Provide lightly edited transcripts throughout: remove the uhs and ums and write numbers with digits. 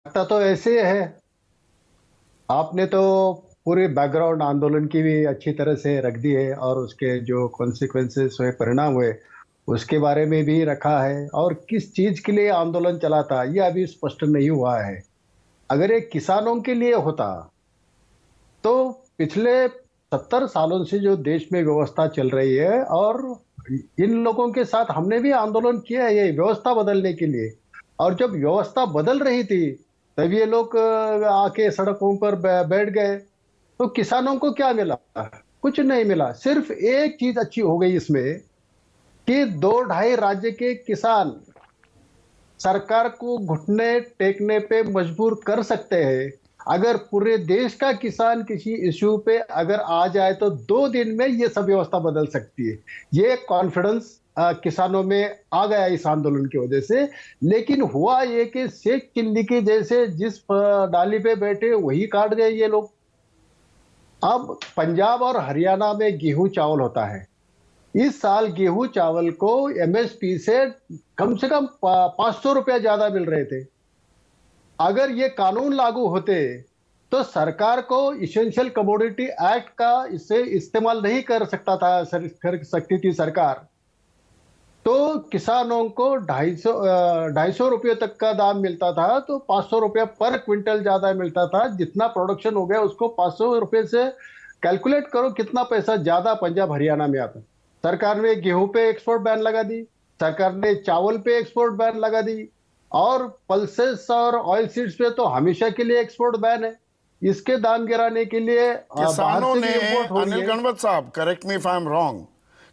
लगता तो ऐसे है। आपने तो पूरी बैकग्राउंड आंदोलन की भी अच्छी तरह से रख दी है और उसके जो कॉन्सिक्वेंसेस हुए, परिणाम हुए, उसके बारे में भी रखा है और किस चीज के लिए आंदोलन चला था ये अभी स्पष्ट नहीं हुआ है। अगर ये किसानों के लिए होता तो पिछले 70 सालों से जो देश में व्यवस्था चल रही है और इन लोगों के साथ हमने भी आंदोलन किया है ये व्यवस्था बदलने के लिए। और जब व्यवस्था बदल रही थी तब ये लोग आके सड़कों पर बैठ गए। तो किसानों को क्या मिला? कुछ नहीं मिला। सिर्फ एक चीज अच्छी हो गई इसमें कि दो ढाई राज्य के किसान सरकार को घुटने टेकने पे मजबूर कर सकते हैं। अगर पूरे देश का किसान किसी इश्यू पे अगर आ जाए तो 2 दिन में ये सब व्यवस्था बदल सकती है। ये कॉन्फिडेंस किसानों में आ गया इस आंदोलन की वजह से। लेकिन हुआ ये कि शेख चिल्ली के जैसे जिस डाली पे बैठे वही काट गए ये लोग। अब पंजाब और हरियाणा में गेहूं चावल होता है। इस साल गेहूं चावल को एमएसपी से कम 500 रुपया ज्यादा मिल रहे थे। अगर ये कानून लागू होते तो सरकार को इसेंशियल कमोडिटी एक्ट का इससे इस्तेमाल नहीं कर सकता था, कर सकती थी सरकार। तो किसानों को 250 रुपये तक का दाम मिलता था, तो 500 रुपया पर क्विंटल ज्यादा मिलता था। जितना प्रोडक्शन हो गया उसको 500 रुपये से कैलकुलेट करो कितना पैसा ज्यादा पंजाब हरियाणा में आता। सरकार ने गेहूं पे एक्सपोर्ट बैन लगा दी, सरकार ने चावल पे एक्सपोर्ट बैन लगा दी और पल्सेस और ऑयल सीड्स पे तो हमेशा के लिए एक्सपोर्ट बैन है। इसके दाम गिराने के लिए किसानों ने, इंपोर्ट हो रही अनिल है। गणपत साहब, correct me if I am wrong,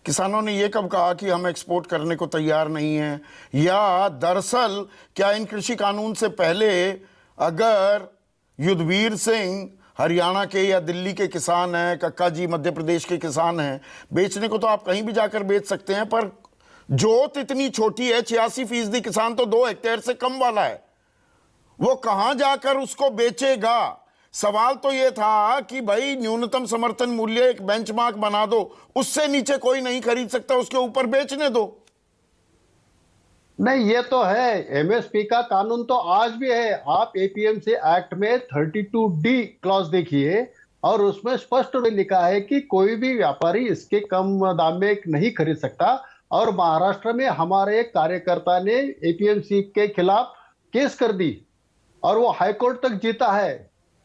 किसानों ने यह कब कहा कि हम एक्सपोर्ट करने को तैयार नहीं हैं? या दरअसल क्या इन कृषि कानून से पहले अगर युद्धवीर सिंह हरियाणा के या दिल्ली के किसान हैं, कक्का जी मध्य प्रदेश के किसान हैं, बेचने को तो आप कहीं भी जाकर बेच सकते हैं, पर जोत इतनी छोटी है, 86% किसान तो 2 हेक्टेयर से कम वाला है, वो कहां जाकर उसको बेचेगा? सवाल तो यह था कि भाई न्यूनतम समर्थन मूल्य एक बेंचमार्क बना दो, उससे नीचे कोई नहीं खरीद सकता, उसके ऊपर बेचने दो। नहीं, ये तो है। एमएसपी का कानून तो आज भी है। आप एपीएमसी एक्ट में 32D क्लॉज देखिए और उसमें स्पष्ट लिखा है कि कोई भी व्यापारी इसके कम दाम में नहीं खरीद सकता। और महाराष्ट्र में हमारे एक कार्यकर्ता ने एपीएमसी के खिलाफ केस कर दी और वो हाईकोर्ट तक जीता है।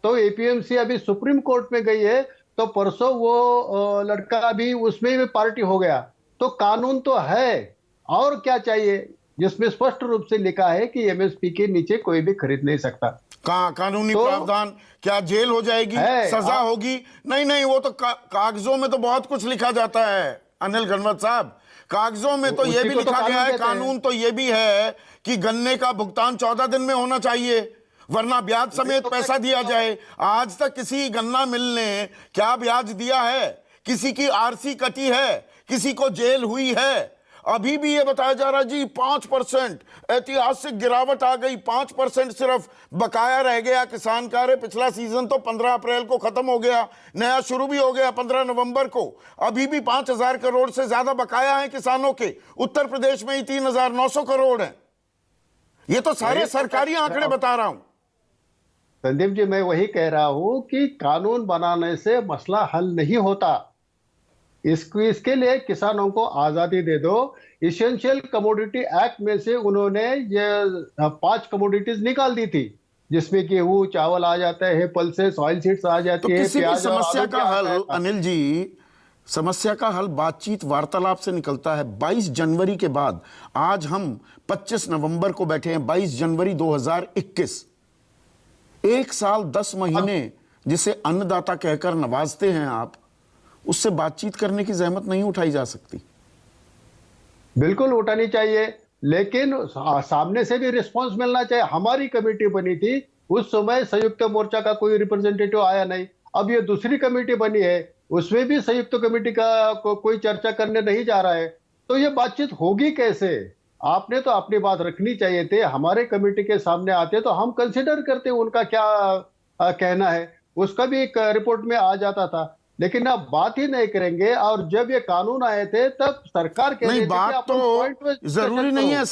तो एपीएमसी अभी सुप्रीम कोर्ट में गई है, तो परसों वो लड़का भी उसमें भी पार्टी हो गया। तो कानून तो है और क्या चाहिए, जिसमें स्पष्ट रूप से लिखा है कि एमएसपी के नीचे कोई भी खरीद नहीं सकता। कानूनी तो प्रावधान क्या जेल हो जाएगी, सजा होगी? नहीं नहीं, वो तो कागजों में तो बहुत कुछ लिखा जाता है अनिल गणपत साहब। कागजों में तो यह भी लिखा गया है, कानून तो यह भी है कि गन्ने का भुगतान 14 दिन में होना चाहिए, वरना ब्याज समेत पैसा दिया जाए। आज तक किसी गन्ना मिल ने क्या ब्याज दिया है? किसी की आरसी कटी है? किसी को जेल हुई है? अभी भी ये बताया जा रहा जी 5% ऐतिहासिक गिरावट आ गई, 5% सिर्फ बकाया रह गया किसान का। रे पिछला सीजन तो 15 अप्रैल को खत्म हो गया, नया शुरू भी हो गया 15 नवंबर को। अभी भी 5000 करोड़ से ज्यादा बकाया है किसानों के। उत्तर प्रदेश में ही 3900 करोड़ है। ये तो सारे सरकारी आंकड़े बता रहा हूं। संदीप जी, मैं वही कह रहा हूं कि कानून बनाने से मसला हल नहीं होता। इसके लिए किसानों को आजादी दे दो। इसेंशियल कमोडिटी एक्ट में से उन्होंने ये 5 कमोडिटीज निकाल दी थी, जिसमें गेहूं चावल आ जाते हैं, पल्सेस ऑयल सीड्स आ जाती है, किसी भी समस्या का हल, अनिल जी, समस्या का हल बातचीत वार्तालाप से निकलता है। 22 जनवरी के बाद आज हम 25 नवंबर को बैठे हैं, 22 जनवरी 2021। 1 साल 10 महीने जिसे अन्नदाता कहकर नवाजते हैं आप, उससे बातचीत करने की जहमत नहीं उठाई जा सकती? बिल्कुल उठानी चाहिए, लेकिन सामने से भी रिस्पांस मिलना चाहिए। हमारी कमेटी बनी थी, उस समय संयुक्त मोर्चा का कोई रिप्रेजेंटेटिव आया नहीं। अब ये दूसरी कमेटी बनी है, उसमें भी संयुक्त कमेटी का कोई चर्चा करने नहीं जा रहा है। तो ये बातचीत होगी कैसे? आपने तो अपनी बात रखनी चाहिए थे। हमारे कमेटी के सामने आते तो हम कंसिडर करते उनका क्या कहना है, उसका भी एक रिपोर्ट में आ जाता था। लेकिन आप बात ही नहीं करेंगे। और जब ये कानून आए थे तब सरकार कह रही थी कि बात तो जरूरी नहीं है।